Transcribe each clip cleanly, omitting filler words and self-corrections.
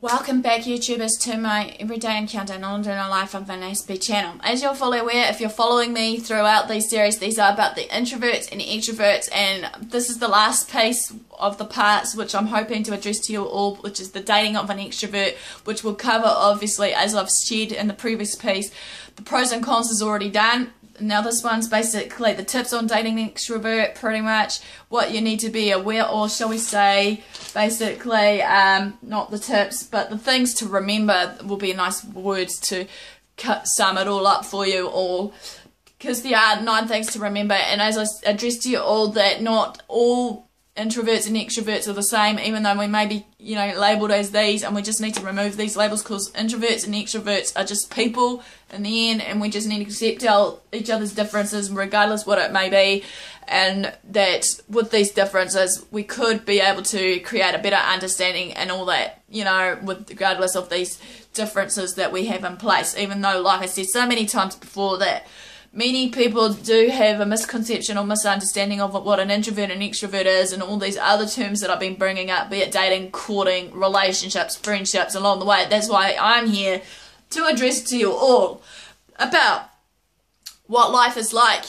Welcome back, YouTubers, to my everyday encounter and alternate life of an SB channel. As you're fully aware, if you're following me throughout these series, these are about the introverts and extroverts, and this is the last piece of the parts which I'm hoping to address to you all, which is the dating of an extrovert, which will cover, obviously, as I've shared in the previous piece, the pros and cons is already done. Now this one's basically the tips on dating an extrovert, pretty much what you need to be aware, or shall we say, basically, not the tips, but the things to remember will be nice words to sum it all up for you all, because there are 9 things to remember, and as I addressed to you all, that not all introverts and extroverts are the same, even though we may be, labelled as these, and we just need to remove these labels, because introverts and extroverts are just people in the end, and we just need to accept each other's differences, regardless what it may be, and that with these differences, we could be able to create a better understanding and all that, regardless of these differences that we have in place, even though, like I said so many times before, that many people do have a misconception or misunderstanding of what an introvert and extrovert is, and all these other terms that I've been bringing up, be it dating, courting, relationships, friendships, along the way. That's why I'm here to address to you all about what life is like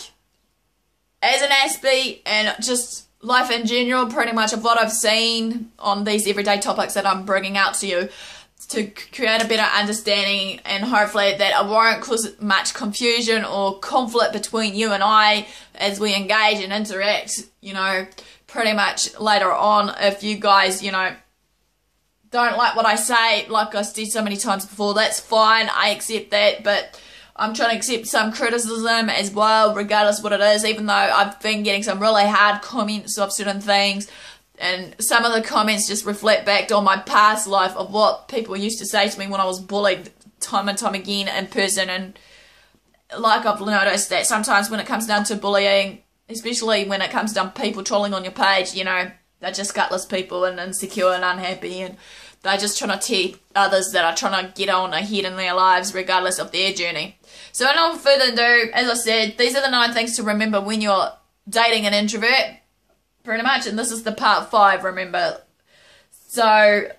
as an ASB and just life in general, pretty much of what I've seen on these everyday topics that I'm bringing out to you, to create a better understanding, and hopefully that it won't cause much confusion or conflict between you and I as we engage and interact, pretty much later on. If you guys, don't like what I say, like I said so many times before, that's fine, I accept that, but I'm trying to accept some criticism as well, regardless what it is, even though I've been getting some really hard comments of certain things. And some of the comments just reflect back on my past life of what people used to say to me when I was bullied time and time again in person. And like I've noticed that sometimes when it comes down to bullying, especially when it comes down to people trolling on your page, they're just gutless people and insecure and unhappy, and they're just trying to tear others that are trying to get on ahead in their lives regardless of their journey. So without further ado, as I said, these are the 9 things to remember when you're dating an introvert, pretty much, and this is the part 5, remember. So,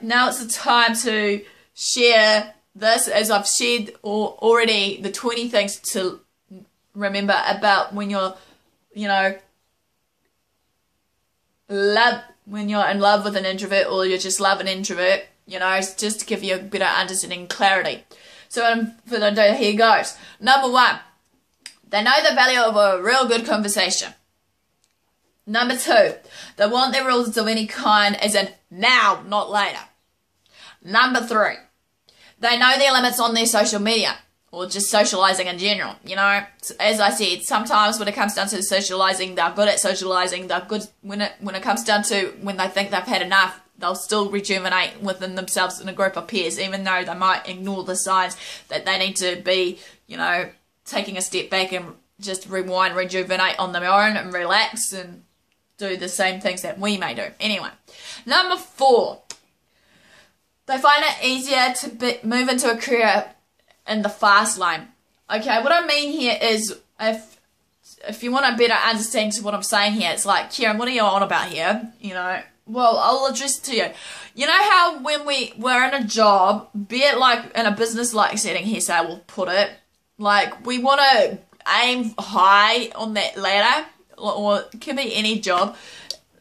now it's the time to share this, as I've shared already the 20 things to remember about when you're, when you're in love with an introvert, or you just love an introvert, just to give you a better understanding and clarity. So, for the day, here goes. Number 1, they know the value of a real good conversation. Number 2, they want their rules of any kind, as in now, not later. Number 3, they know their limits on their social media, or just socialising in general. As I said, sometimes when it comes down to socialising, they're good at socialising. They're good when it comes down to when they think they've had enough, they'll still rejuvenate within themselves in a group of peers, even though they might ignore the signs that they need to be, taking a step back and just rewind, rejuvenate on their own and relax and do the same things that we may do. Anyway, number 4, they find it easier to move into a career in the fast lane. Okay, what I mean here is, if you want a better understanding to what I'm saying here, it's like, Kieran, what are you on about here? Well, I'll address it to you. You know how when we're in a job, be it like in a business-like setting here, say we'll put it, like we want to aim high on that ladder, or it can be any job,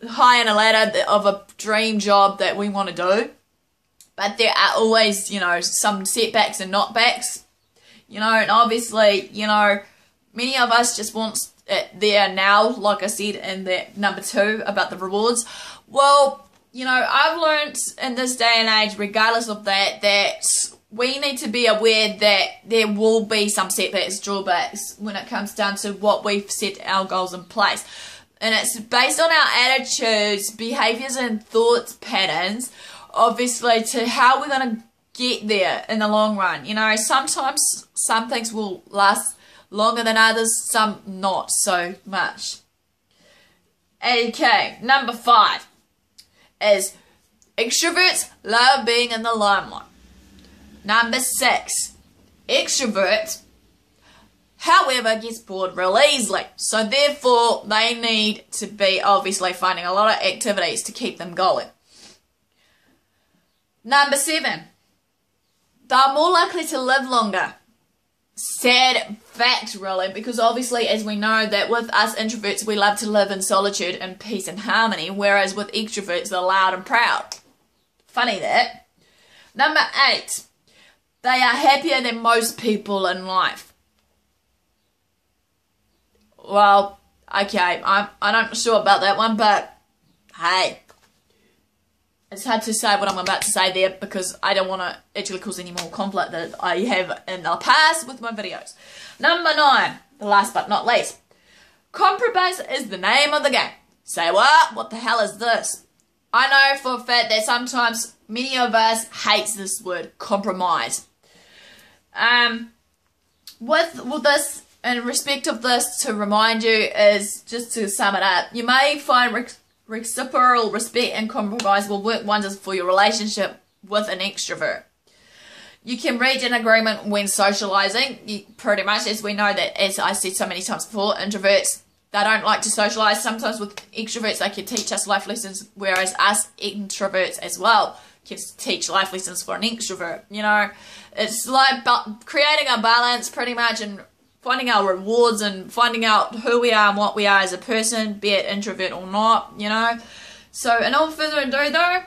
high on a ladder of a dream job that we want to do. But there are always, some setbacks and knockbacks, and obviously, many of us just want it there now, like I said in that number 2 about the rewards. Well, I've learned in this day and age, regardless of that we need to be aware that there will be some setbacks, drawbacks, when it comes down to what we've set our goals in place. And it's based on our attitudes, behaviours and thoughts patterns, obviously, to how we're going to get there in the long run. Sometimes some things will last longer than others, some not so much. Okay, number 5 is extroverts love being in the limelight. Number 6, extroverts, however, gets bored real easily. So therefore, they need to be obviously finding a lot of activities to keep them going. Number 7. They're more likely to live longer. Sad fact, really, because obviously, as we know, that with us introverts, we love to live in solitude and peace and harmony, whereas with extroverts, they're loud and proud. Funny that. Number 8. They are happier than most people in life. Well, okay, I'm not sure about that one, but hey, it's hard to say what I'm about to say there because I don't want to actually cause any more conflict that I have in the past with my videos. Number 9, the last but not least. Compromise is the name of the game. Say what? What the hell is this? I know for a fact that sometimes many of us hate this word, compromise. With this, in respect of this, to remind you, is just to sum it up, you may find reciprocal respect and compromise will work wonders for your relationship with an extrovert. You can reach an agreement when socializing. Pretty much, as we know that, as I said so many times before, introverts, they don't like to socialize. Sometimes with extroverts, they can teach us life lessons, whereas us introverts as well can teach life lessons for an extrovert. You know, it's like creating a balance, pretty much, and finding our rewards and finding out who we are and what we are as a person, be it introvert or not, you know. So, and all further ado though,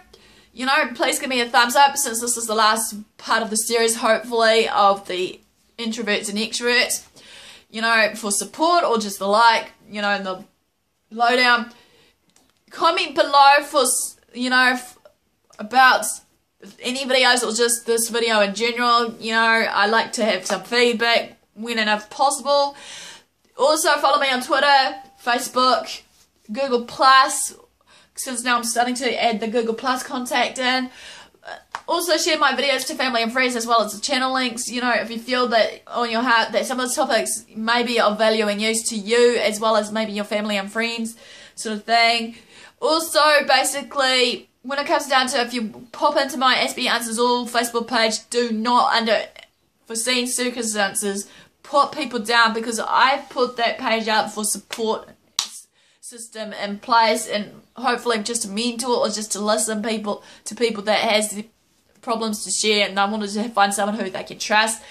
you know, please give me a thumbs up since this is the last part of the series, hopefully, of the introverts and extroverts, you know, for support or just the like, you know, in the lowdown. Comment below for, you know, about any videos or just this video in general. You know, I like to have some feedback when and if possible. Also follow me on Twitter, Facebook, Google Plus, since now I'm starting to add the Google Plus contact in. Also share my videos to family and friends as well as the channel links, you know, if you feel that on your heart that some of the topics may be of value and use to you as well as maybe your family and friends sort of thing. Also, basically, when it comes down to, if you pop into my SB Answers All Facebook page, do not, under foreseen circumstances, put people down, because I put that page up for support system in place and hopefully just to mentor or just to listen to people that has the problems to share, and I wanted to find someone who they can trust.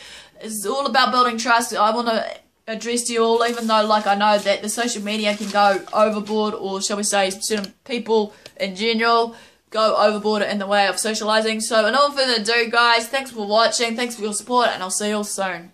It's all about building trust. I want to address to you all, even though, like, I know that the social media can go overboard, or shall we say certain people in general go overboard in the way of socializing. So, in all further ado, guys, thanks for watching, thanks for your support, and I'll see you all soon.